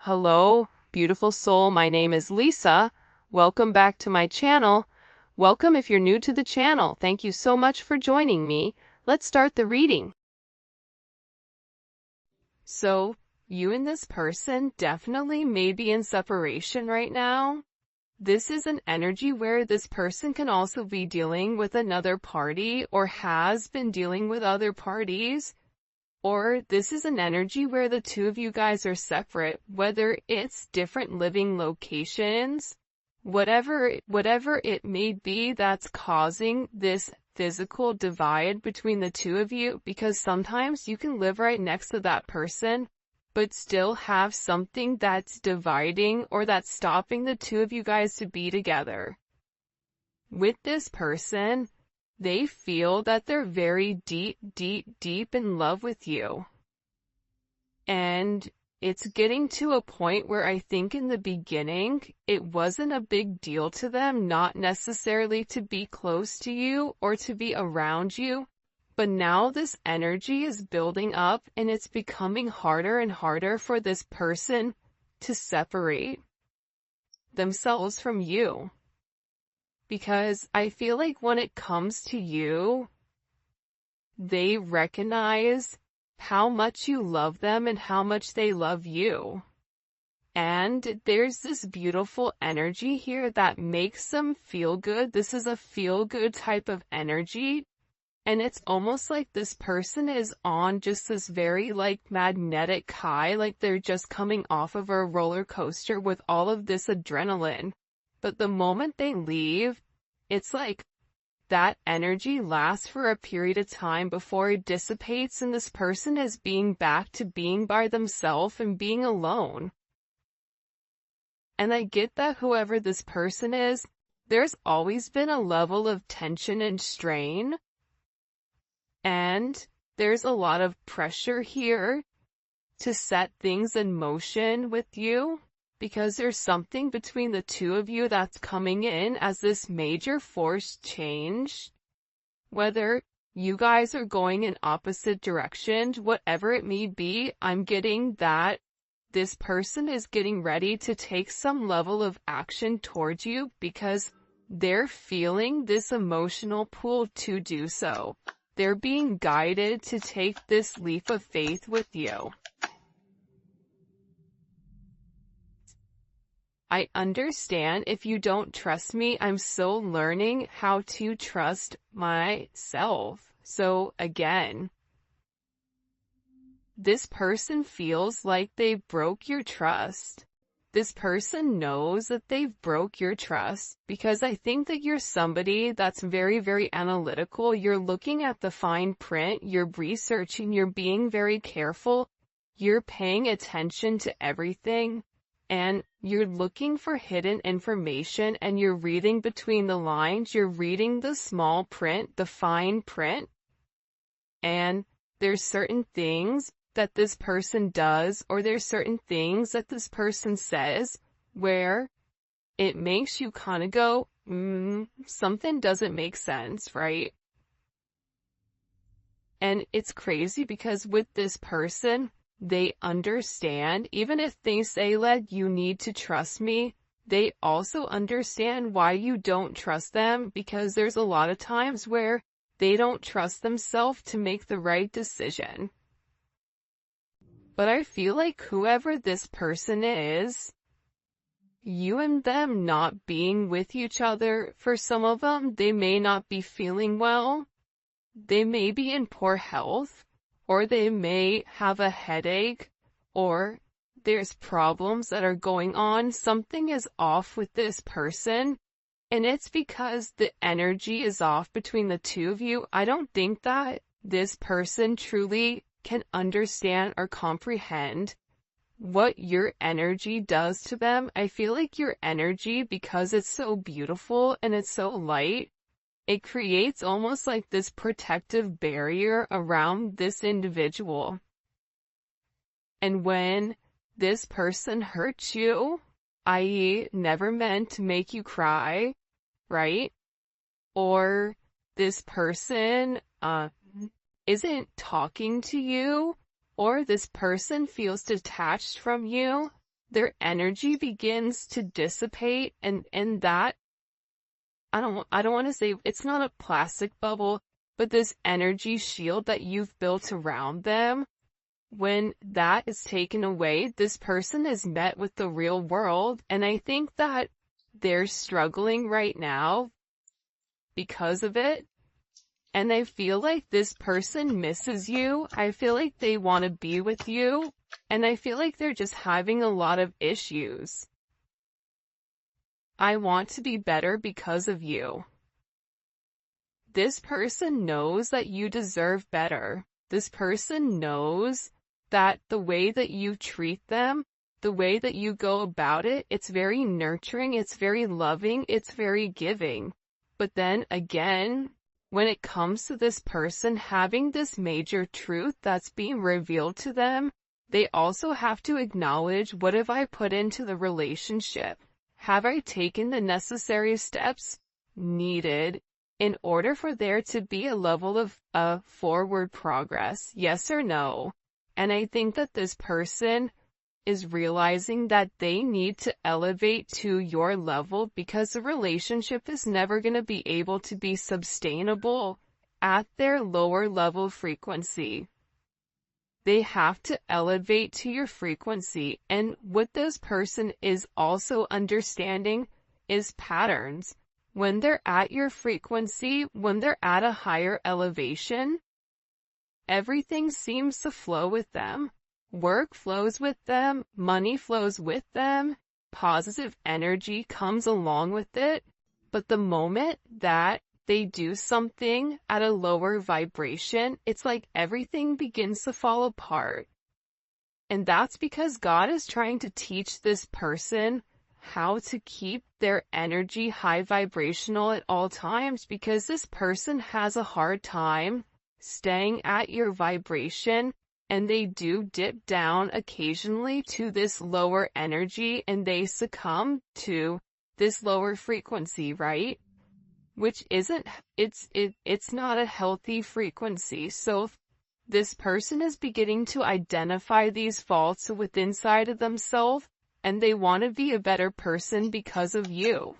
Hello, beautiful soul. My name is Lisa. Welcome back to my channel. Welcome if you're new to the channel. Thank you so much for joining me. Let's start the reading. So, you and this person definitely may be in separation right now. This is an energy where this person can also be dealing with another party or has been dealing with other parties. Or this is an energy where the two of you guys are separate, whether it's different living locations, whatever it may be that's causing this physical divide between the two of you, because sometimes you can live right next to that person, but still have something that's dividing or that's stopping the two of you guys to be together. With this person, they feel that they're very deep in love with you. And it's getting to a point where I think in the beginning, it wasn't a big deal to them, not necessarily to be close to you or to be around you. But now this energy is building up and it's becoming harder and harder for this person to separate themselves from you. Because I feel like when it comes to you, they recognize how much you love them and how much they love you. And there's this beautiful energy here that makes them feel good. This is a feel-good type of energy. And it's almost like this person is on just this very magnetic high, like they're just coming off of a roller coaster with all of this adrenaline. But the moment they leave, it's like that energy lasts for a period of time before it dissipates and this person is being back to being by themselves and being alone. And I get that whoever this person is, there's always been a level of tension and strain. And there's a lot of pressure here to set things in motion with you. Because there's something between the two of you that's coming in as this major force change. Whether you guys are going in opposite directions, whatever it may be, I'm getting that this person is getting ready to take some level of action towards you because they're feeling this emotional pull to do so. They're being guided to take this leap of faith with you. I understand if you don't trust me. I'm still learning how to trust myself. So again, this person feels like they broke your trust. This person knows that they've broke your trust because I think that you're somebody that's very, very analytical. You're looking at the fine print, you're researching, you're being very careful, you're paying attention to everything. And you're looking for hidden information and you're reading between the lines, you're reading the small print, the fine print. And there's certain things that this person does or there's certain things that this person says where it makes you kind of go, something doesn't make sense, right? And it's crazy because with this person, they understand, even if they say that you need to trust me, they also understand why you don't trust them because there's a lot of times where they don't trust themselves to make the right decision. But I feel like whoever this person is, you and them not being with each other, for some of them, they may not be feeling well, they may be in poor health, or they may have a headache, or there's problems that are going on. Something is off with this person, and it's because the energy is off between the two of you. I don't think that this person truly can understand or comprehend what your energy does to them. I feel like your energy, because it's so beautiful and it's so light, it creates almost like this protective barrier around this individual. And when this person hurts you, i.e. never meant to make you cry, right? Or this person isn't talking to you, or this person feels detached from you, their energy begins to dissipate, and that, I don't want to say it's not a plastic bubble, but this energy shield that you've built around them, when that is taken away, this person is met with the real world. And I think that they're struggling right now because of it. And I feel like this person misses you. I feel like they want to be with you. And I feel like they're just having a lot of issues. I want to be better because of you. This person knows that you deserve better. This person knows that the way that you treat them, the way that you go about it, it's very nurturing, it's very loving, it's very giving. But then again, when it comes to this person having this major truth that's being revealed to them, they also have to acknowledge, what have I put into the relationship? Have I taken the necessary steps needed in order for there to be a level of forward progress? Yes or no? And I think that this person is realizing that they need to elevate to your level, because the relationship is never going to be able to be sustainable at their lower level frequency. They have to elevate to your frequency. And what this person is also understanding is patterns. When they're at your frequency, when they're at a higher elevation, everything seems to flow with them. Work flows with them, money flows with them, positive energy comes along with it. But the moment that they do something at a lower vibration, it's like everything begins to fall apart. And that's because God is trying to teach this person how to keep their energy high vibrational at all times, because this person has a hard time staying at your vibration, and they do dip down occasionally to this lower energy, and they succumb to this lower frequency, right? Which isn't, it's not a healthy frequency. So this person is beginning to identify these faults within inside of themselves, and they want to be a better person because of you.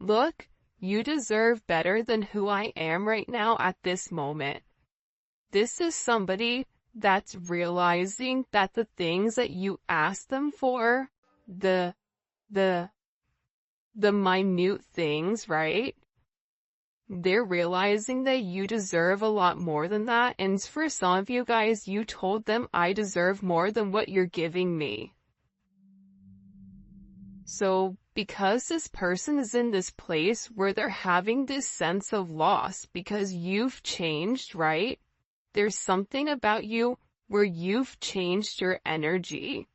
Look, you deserve better than who I am right now at this moment. This is somebody that's realizing that the things that you ask them for, the minute things, right? They're realizing that you deserve a lot more than that. And for some of you guys, you told them, I deserve more than what you're giving me. So because this person is in this place where they're having this sense of loss because you've changed, right? There's something about you where you've changed your energy.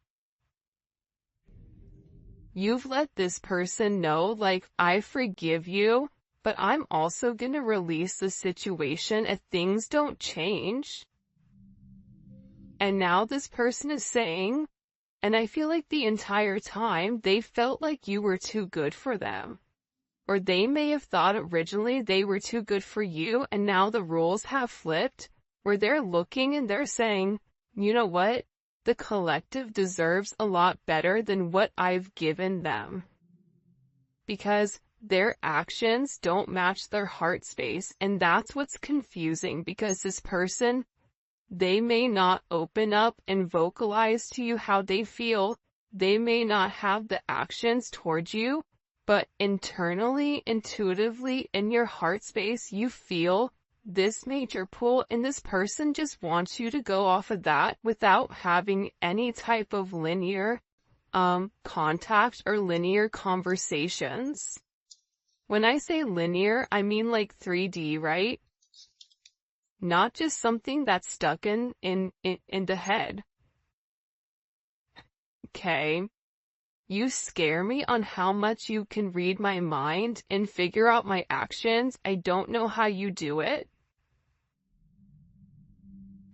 You've let this person know, like, I forgive you, but I'm also going to release the situation if things don't change. And now this person is saying, and I feel like the entire time they felt like you were too good for them. Or they may have thought originally they were too good for you, and now the roles have flipped, where they're looking and they're saying, you know what? The collective deserves a lot better than what I've given them. Because their actions don't match their heart space, and that's what's confusing, because this person, they may not open up and vocalize to you how they feel. They may not have the actions towards you, but internally, intuitively, in your heart space, you feel this major pull, and this person just wants you to go off of that without having any type of linear contact or linear conversations. When I say linear, I mean like 3D, right? Not just something that's stuck in the head. Okay. You scare me on how much you can read my mind and figure out my actions. I don't know how you do it.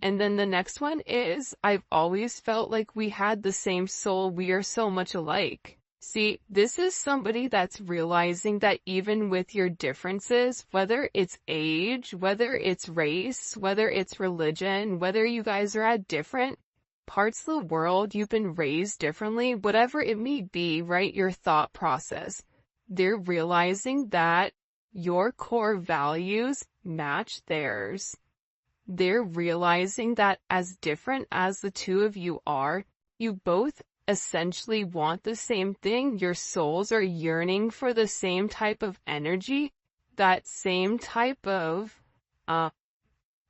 And then the next one is, I've always felt like we had the same soul. We are so much alike. See, this is somebody that's realizing that even with your differences, whether it's age, whether it's race, whether it's religion, whether you guys are at different parts of the world you've been raised differently, whatever it may be, right? Your thought process. They're realizing that your core values match theirs. They're realizing that as different as the two of you are, you both essentially want the same thing. Your souls are yearning for the same type of energy, that same type of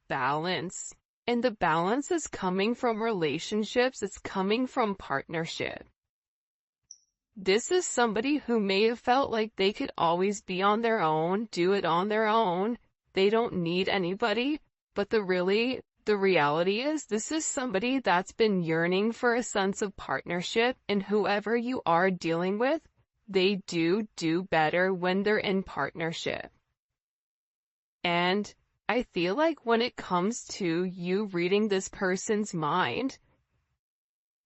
balance. And the balance is coming from relationships. It's coming from partnership. This is somebody who may have felt like they could always be on their own, do it on their own. They don't need anybody. But the reality is this is somebody that's been yearning for a sense of partnership, and whoever you are dealing with, they do better when they're in partnership. And I feel like when it comes to you reading this person's mind,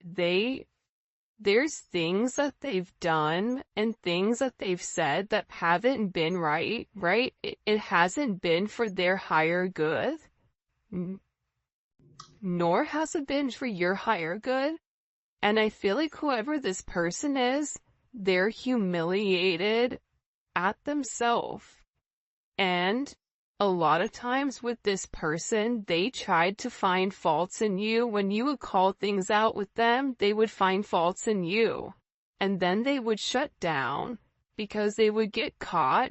there's things that they've done and things that they've said that haven't been right? It hasn't been for their higher good, nor has it been for your higher good. And I feel like whoever this person is, they're humiliated at themselves. And a lot of times with this person, they tried to find faults in you. When you would call things out with them, they would find faults in you. And then they would shut down because they would get caught,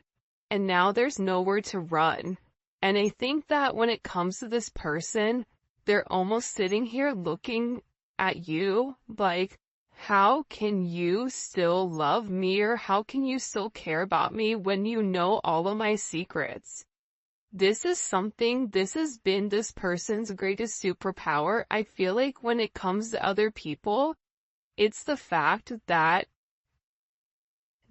and now there's nowhere to run. And I think that when it comes to this person, they're almost sitting here looking at you like, how can you still love me, or how can you still care about me when you know all of my secrets? This has been this person's greatest superpower. I feel like when it comes to other people, it's the fact that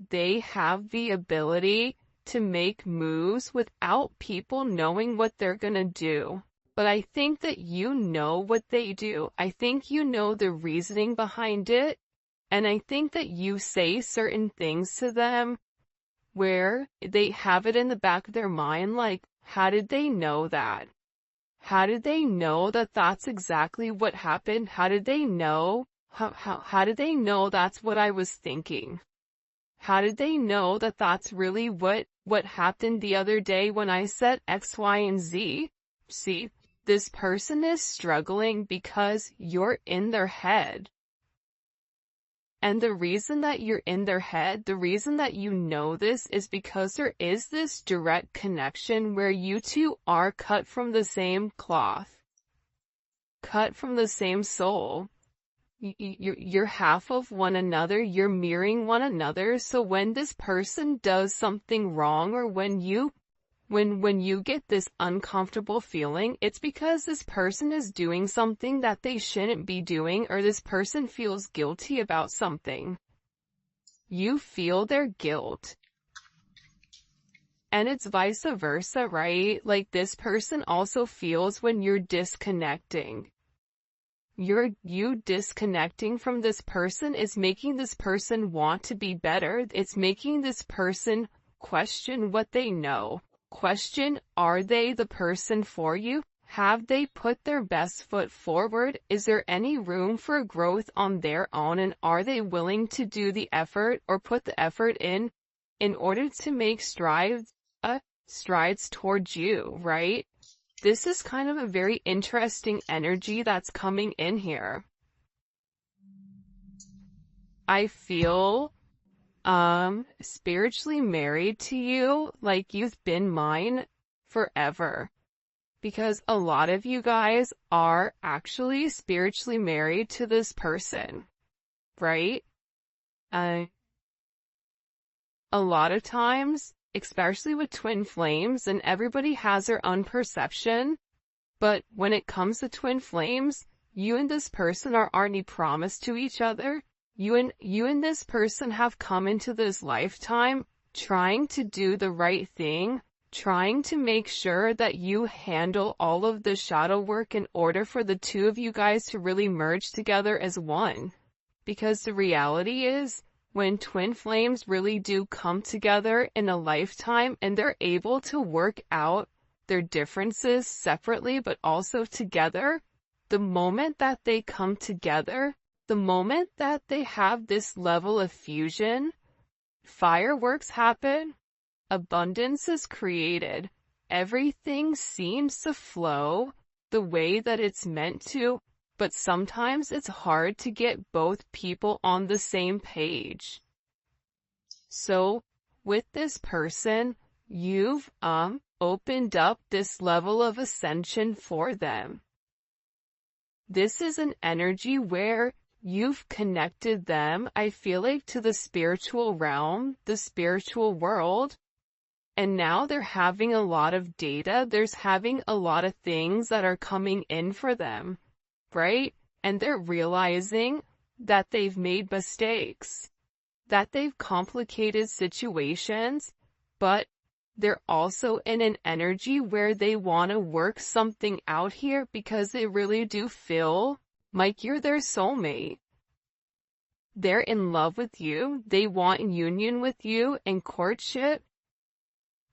they have the ability to make moves without people knowing what they're gonna do. But I think that you know what they do. I think you know the reasoning behind it. And I think that you say certain things to them where they have it in the back of their mind, like, how did they know that? How did they know that that's exactly what happened? How did they know? How did they know that's what I was thinking? How did they know that that's really what happened the other day when I said X, Y, and Z? See, this person is struggling because you're in their head. And the reason that you're in their head, the reason that you know this, is because there is this direct connection where you two are cut from the same cloth, cut from the same soul. You're half of one another, you're mirroring one another. So when this person does something wrong, or when you get this uncomfortable feeling, it's because this person is doing something that they shouldn't be doing, or this person feels guilty about something. You feel their guilt. And it's vice versa, right? Like, this person also feels when you're disconnecting. You disconnecting from this person is making this person want to be better. It's making this person question what they know. Question, are they the person for you? Have they put their best foot forward? Is there any room for growth on their own? And are they willing to do the effort, or put the effort in order to make strides towards you, right? This is kind of a very interesting energy that's coming in here. I feel spiritually married to you, like you've been mine forever. Because a lot of you guys are actually spiritually married to this person, right? A lot of times, especially with twin flames, and everybody has their own perception, but when it comes to twin flames, you and this person are already promised to each other. You and this person have come into this lifetime trying to do the right thing, trying to make sure that you handle all of the shadow work in order for the two of you guys to really merge together as one. Because the reality is, when twin flames really do come together in a lifetime and they're able to work out their differences separately but also together, the moment that they come together, the moment that they have this level of fusion, fireworks happen, abundance is created, everything seems to flow the way that it's meant to, but sometimes it's hard to get both people on the same page. So, with this person, you've opened up this level of ascension for them. This is an energy where you've connected them, I feel like, to the spiritual realm, the spiritual world, and now they're having a lot of data, there's having a lot of things that are coming in for them, right? And they're realizing that they've made mistakes, that they've complicated situations, but they're also in an energy where they want to work something out here because they really do feel like you're their soulmate. They're in love with you. They want union with you and courtship.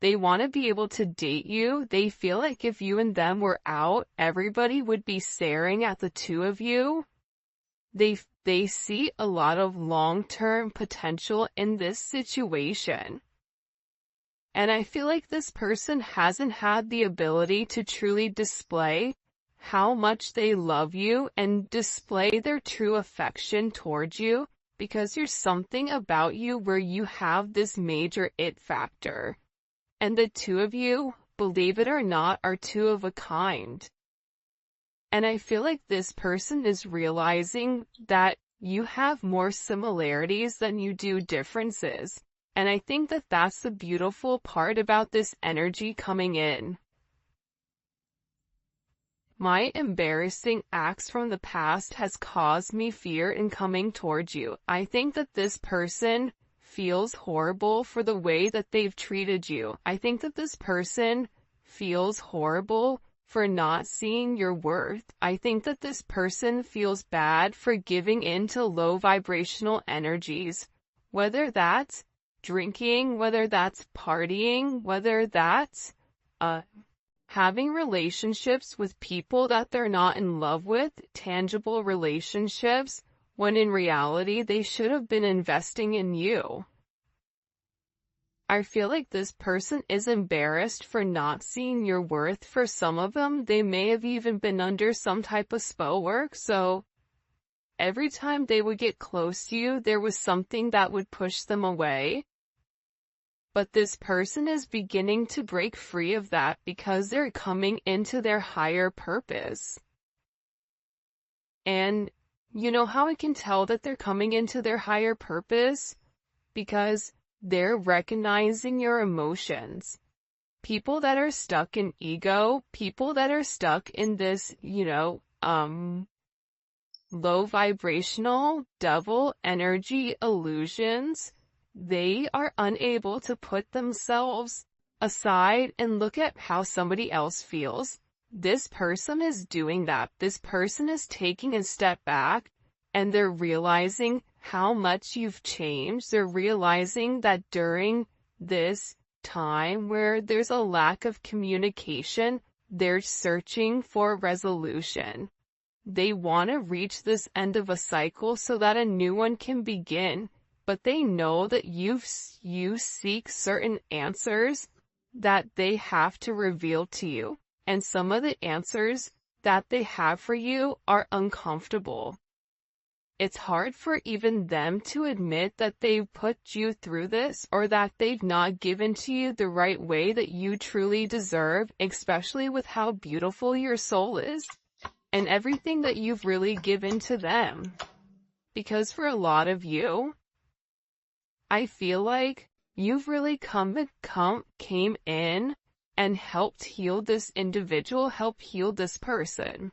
They want to be able to date you. They feel like if you and them were out, everybody would be staring at the two of you. They see a lot of long-term potential in this situation. And I feel like this person hasn't had the ability to truly display how much they love you and display their true affection towards you, because there's something about you where you have this major it factor. And the two of you, believe it or not, are two of a kind. And I feel like this person is realizing that you have more similarities than you do differences. And I think that that's the beautiful part about this energy coming in. My embarrassing acts from the past has caused me fear in coming towards you. I think that this person feels horrible for the way that they've treated you. I think that this person feels horrible for not seeing your worth. I think that this person feels bad for giving in to low vibrational energies, whether that's drinking, whether that's partying, whether that's having relationships with people that they're not in love with, tangible relationships, when in reality they should have been investing in you. I feel like this person is embarrassed for not seeing your worth. For some of them, they may have even been under some type of spell work, so every time they would get close to you, there was something that would push them away. But this person is beginning to break free of that because they're coming into their higher purpose. And you know how I can tell that they're coming into their higher purpose? Because they're recognizing your emotions. People that are stuck in ego, people that are stuck in this, low vibrational devil energy illusions, they are unable to put themselves aside and look at how somebody else feels. This person is doing that. This person is taking a step back and they're realizing how much you've changed. They're realizing that during this time where there's a lack of communication, they're searching for resolution. They want to reach this end of a cycle so that a new one can begin. But they know that you seek certain answers that they have to reveal to you. And some of the answers that they have for you are uncomfortable. It's hard for even them to admit that they've put you through this, or that they've not given to you the right way that you truly deserve, especially with how beautiful your soul is and everything that you've really given to them. Because for a lot of you, I feel like you've really came in and helped heal this individual, help heal this person.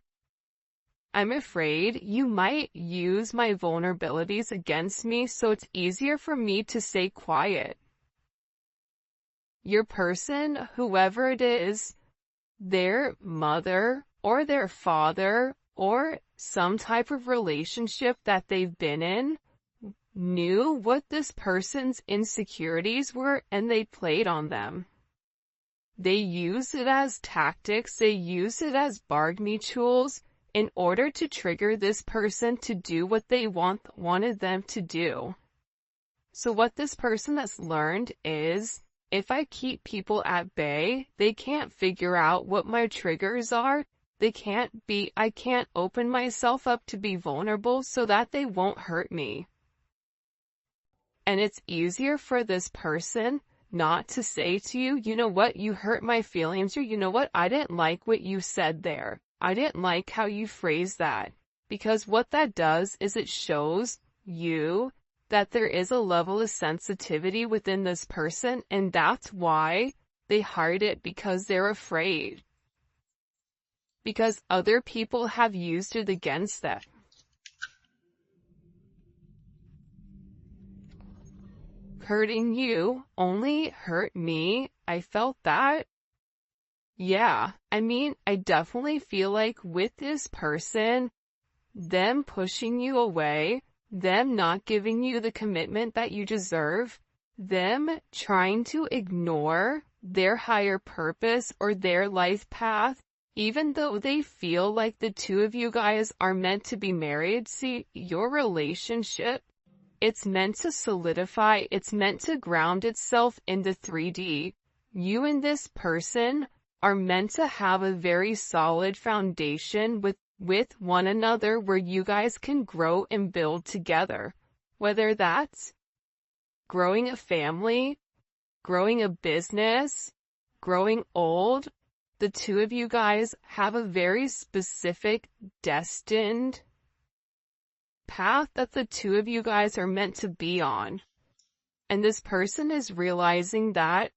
I'm afraid you might use my vulnerabilities against me, so it's easier for me to stay quiet. Your person, whoever it is, their mother or their father or some type of relationship that they've been in, knew what this person's insecurities were and they played on them. They used it as tactics, they used it as bargaining tools, in order to trigger this person to do what they wanted them to do. So what this person has learned is, if I keep people at bay, they can't figure out what my triggers are. I can't open myself up to be vulnerable so that they won't hurt me. And it's easier for this person not to say to you, you know what, you hurt my feelings, or you know what, I didn't like what you said there. I didn't like how you phrased that. Because what that does is it shows you that there is a level of sensitivity within this person, and that's why they hide it, because they're afraid. Because other people have used it against them. Hurting you only hurt me. I felt that. Yeah, I mean, I definitely feel like with this person, them pushing you away, them not giving you the commitment that you deserve, them trying to ignore their higher purpose or their life path, even though they feel like the two of you guys are meant to be married. See, your relationship, it's meant to solidify, it's meant to ground itself in the 3D. You and this person are meant to have a very solid foundation with one another where you guys can grow and build together. Whether that's growing a family, growing a business, growing old, the two of you guys have a very specific destined path that the two of you guys are meant to be on. And this person is realizing that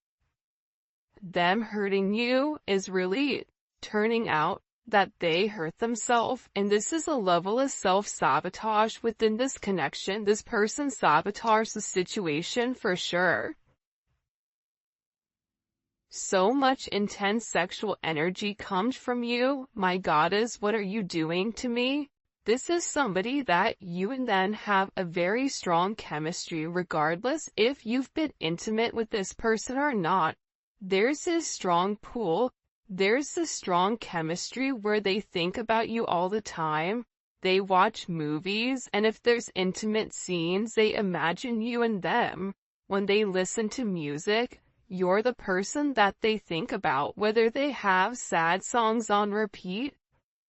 them hurting you is really turning out that they hurt themselves, and this is a level of self-sabotage within this connection. This person sabotaged the situation for sure. So much intense sexual energy comes from you. My goddess, what are you doing to me? This is somebody that you and them have a very strong chemistry, regardless if you've been intimate with this person or not. There's this strong pull. There's this strong chemistry where they think about you all the time. They watch movies, and if there's intimate scenes, they imagine you and them. When they listen to music, you're the person that they think about, whether they have sad songs on repeat,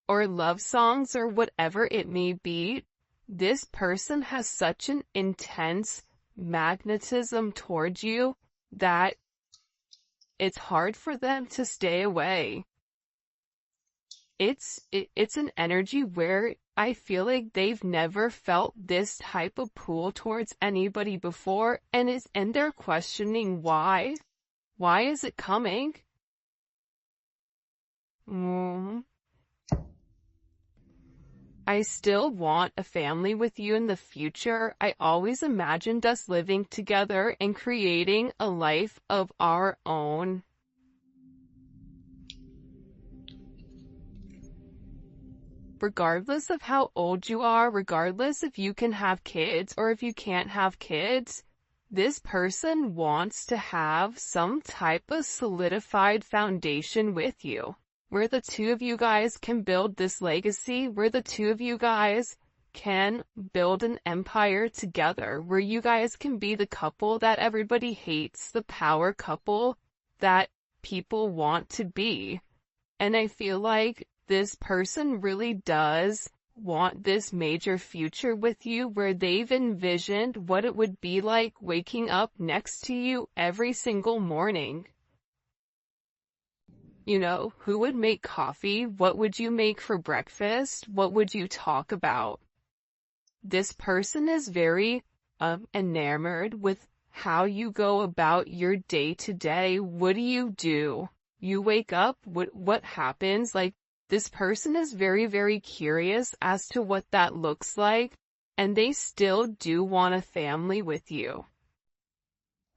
or love songs, or whatever it may be. This person has such an intense magnetism towards you that it's hard for them to stay away. It's an energy where I feel like they've never felt this type of pull towards anybody before, and they're questioning why. Why is it coming? I still want a family with you in the future. I always imagined us living together and creating a life of our own. Regardless of how old you are, regardless if you can have kids or if you can't have kids, this person wants to have some type of solidified foundation with you, where the two of you guys can build this legacy, where the two of you guys can build an empire together, where you guys can be the couple that everybody hates, the power couple that people want to be. And I feel like this person really does want this major future with you, where they've envisioned what it would be like waking up next to you every single morning. You know, who would make coffee? What would you make for breakfast? What would you talk about? This person is very enamored with how you go about your day to day. What do? You wake up, what happens? Like, this person is very, very curious as to what that looks like, and they still do want a family with you.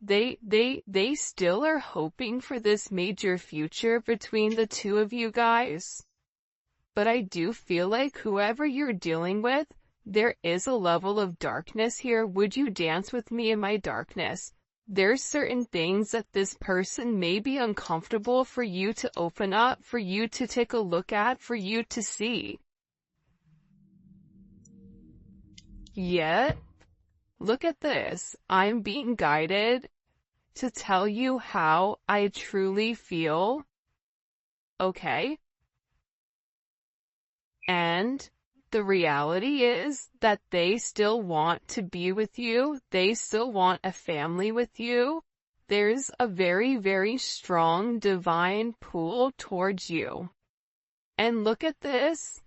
They still are hoping for this major future between the two of you guys. But I do feel like whoever you're dealing with, there is a level of darkness here. Would you dance with me in my darkness? There's certain things that this person may be uncomfortable for you to open up, for you to take a look at, for you to see. Yet, look at this. I'm being guided to tell you how I truly feel, okay? And the reality is that they still want to be with you. They still want a family with you. There's a very, very strong divine pull towards you. And look at this.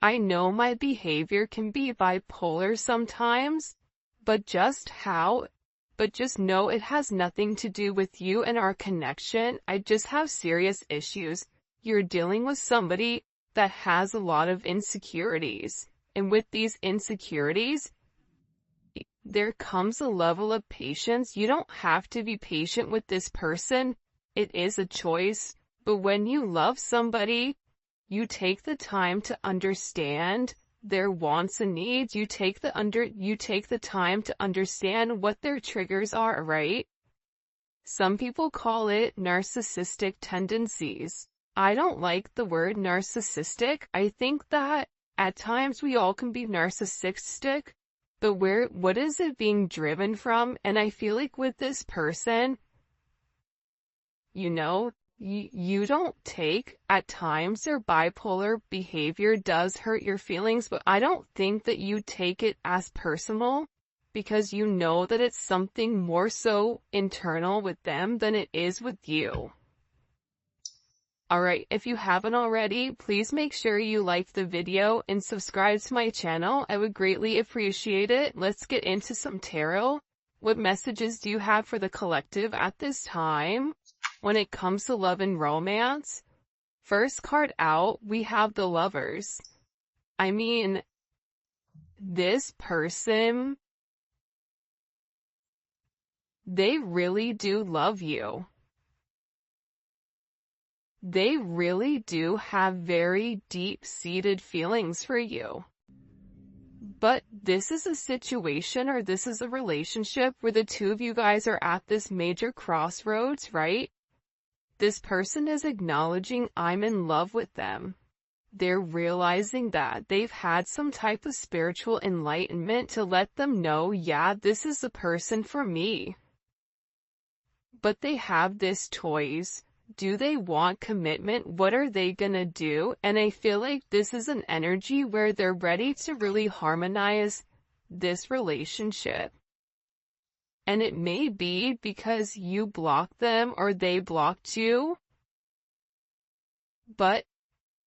I know my behavior can be bipolar sometimes, but just know it has nothing to do with you and our connection. I just have serious issues. You're dealing with somebody that has a lot of insecurities. And with these insecurities, there comes a level of patience. You don't have to be patient with this person. It is a choice. But when you love somebody, you take the time to understand their wants and needs. You take the time to understand what their triggers are, right? Some people call it narcissistic tendencies. I don't like the word narcissistic. I think that at times we all can be narcissistic, but what is it being driven from? And I feel like with this person, you don't take, at times their bipolar behavior does hurt your feelings, but I don't think that you take it as personal, because you know that it's something more so internal with them than it is with you. Alright, if you haven't already, please make sure you like the video and subscribe to my channel. I would greatly appreciate it. Let's get into some tarot. What messages do you have for the collective at this time when it comes to love and romance? First card out, we have the Lovers. I mean, this person, they really do love you. They really do have very deep-seated feelings for you. But this is a situation, or this is a relationship where the two of you guys are at this major crossroads, right? This person is acknowledging I'm in love with them. They're realizing that they've had some type of spiritual enlightenment to let them know, yeah, this is the person for me. But they have this choice. Do they want commitment? What are they gonna do? And I feel like this is an energy where they're ready to really harmonize this relationship. And it may be because you blocked them or they blocked you. But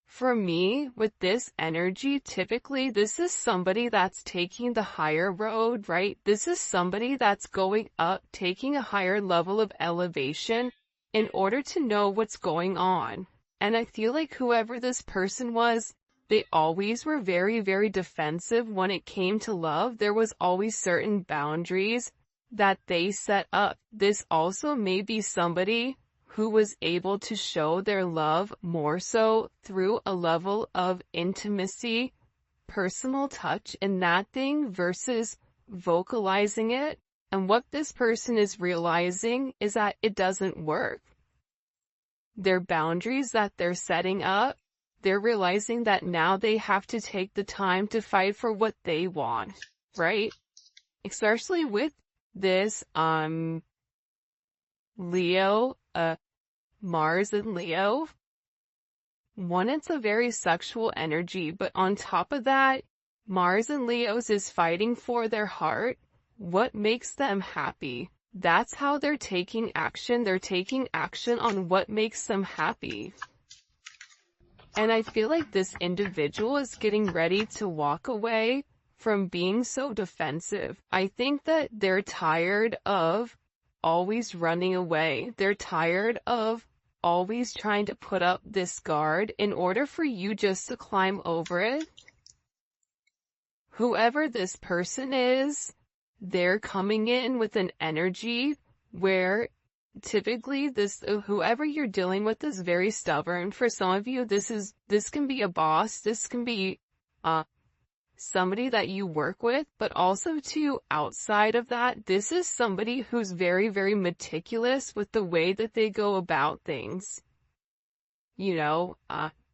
for me, with this energy, typically this is somebody that's taking the higher road, right? This is somebody that's going up, taking a higher level of elevation in order to know what's going on. And I feel like whoever this person was, they always were very, very defensive when it came to love. There was always certain boundaries that they set up. This also may be somebody who was able to show their love more so through a level of intimacy, personal touch in that thing versus vocalizing it. And what this person is realizing is that it doesn't work. Their boundaries that they're setting up, they're realizing that now they have to take the time to fight for what they want, right? Especially with this, Leo, Mars and Leo. One, it's a very sexual energy, but on top of that, Mars and Leo's is fighting for their heart. What makes them happy? That's how they're taking action. They're taking action on what makes them happy. And I feel like this individual is getting ready to walk away from being so defensive. I think that they're tired of always running away. They're tired of always trying to put up this guard in order for you just to climb over it. Whoever this person is, they're coming in with an energy where typically whoever you're dealing with is very stubborn. For some of you, this can be a boss, this can be somebody that you work with, but also too outside of that, this is somebody who's very, very meticulous with the way that they go about things.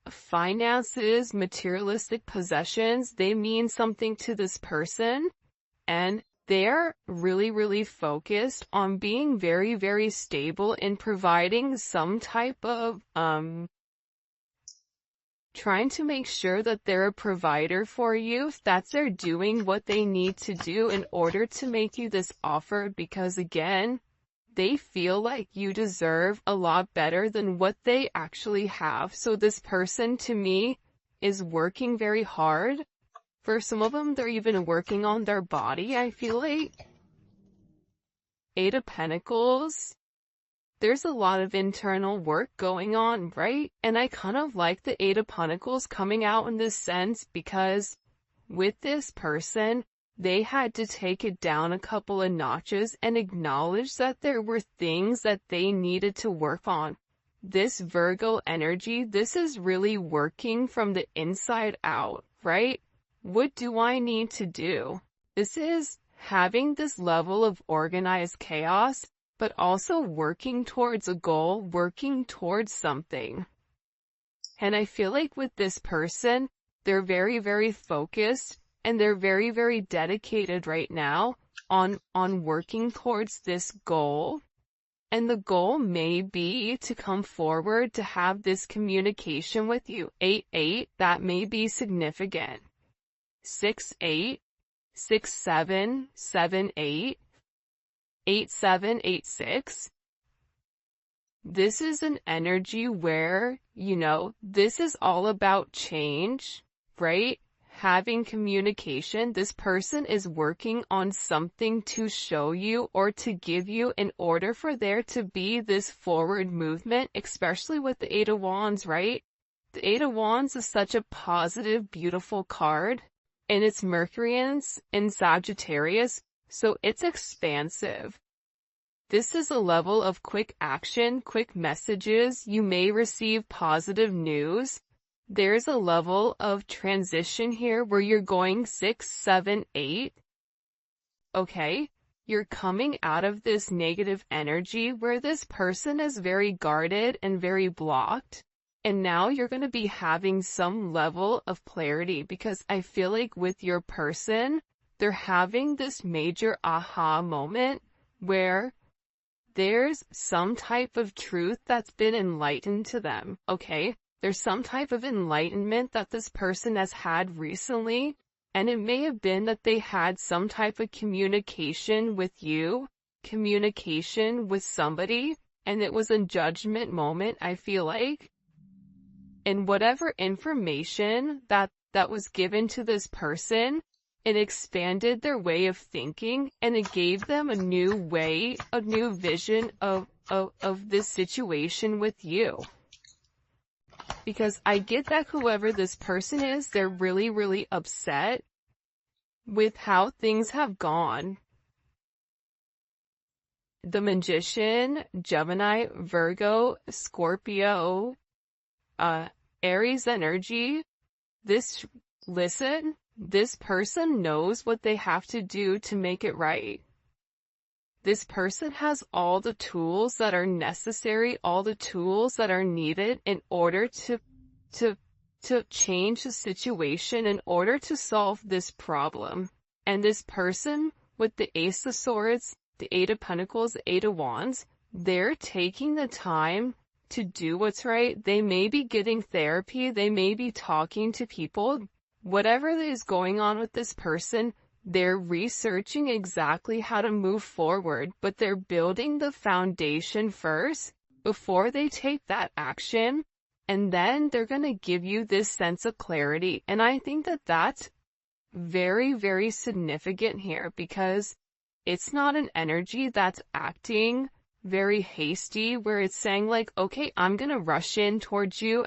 finances, materialistic possessions, they mean something to this person, and they're really, really focused on being very, very stable in providing some type of, trying to make sure that they're a provider for you. That's they're doing what they need to do in order to make you this offer, because again, they feel like you deserve a lot better than what they actually have. So this person, to me, is working very hard. For some of them, they're even working on their body, I feel like. Eight of Pentacles. There's a lot of internal work going on, right? And I kind of like the Eight of Pentacles coming out in this sense, because with this person, they had to take it down a couple of notches and acknowledge that there were things that they needed to work on. This Virgo energy, this is really working from the inside out, right? What do I need to do? This is having this level of organized chaos, but also working towards a goal, working towards something. And I feel like with this person, they're very, very focused, and they're very, very dedicated right now on working towards this goal. And the goal may be to come forward to have this communication with you. 8-8, that may be significant. 6-8, 6-7, 7-8, 8-7, 8-6. This is an energy where, this is all about change, right? Having communication. This person is working on something to show you or to give you in order for there to be this forward movement, especially with the Eight of Wands, right? The Eight of Wands is such a positive, beautiful card, and it's Mercury in Sagittarius, so it's expansive. This is a level of quick action, quick messages. You may receive positive news. There's a level of transition here where you're going 6, 7, 8. Okay? You're coming out of this negative energy where this person is very guarded and very blocked. And now you're going to be having some level of clarity, because I feel like with your person, they're having this major aha moment where there's some type of truth that's been enlightened to them, okay? There's some type of enlightenment that this person has had recently, and it may have been that they had some type of communication with you, communication with somebody, and it was a judgment moment, I feel like. And whatever information that was given to this person, it expanded their way of thinking, and it gave them a new way, a new vision of this situation with you. Because I get that whoever this person is, they're really, really upset with how things have gone. The Magician, Gemini, Virgo, Scorpio, Aries energy. This person knows what they have to do to make it right. This person has all the tools that are necessary, all the tools that are needed in order to change the situation, in order to solve this problem. And this person with the Ace of Swords, the Eight of Pentacles, the Eight of Wands, they're taking the time to do what's right. They may be getting therapy, they may be talking to people. Whatever is going on with this person, they're researching exactly how to move forward, but they're building the foundation first before they take that action, and then they're going to give you this sense of clarity. And I think that that's very, very significant here, because it's not an energy that's acting very hasty, where it's saying like, okay, I'm going to rush in towards you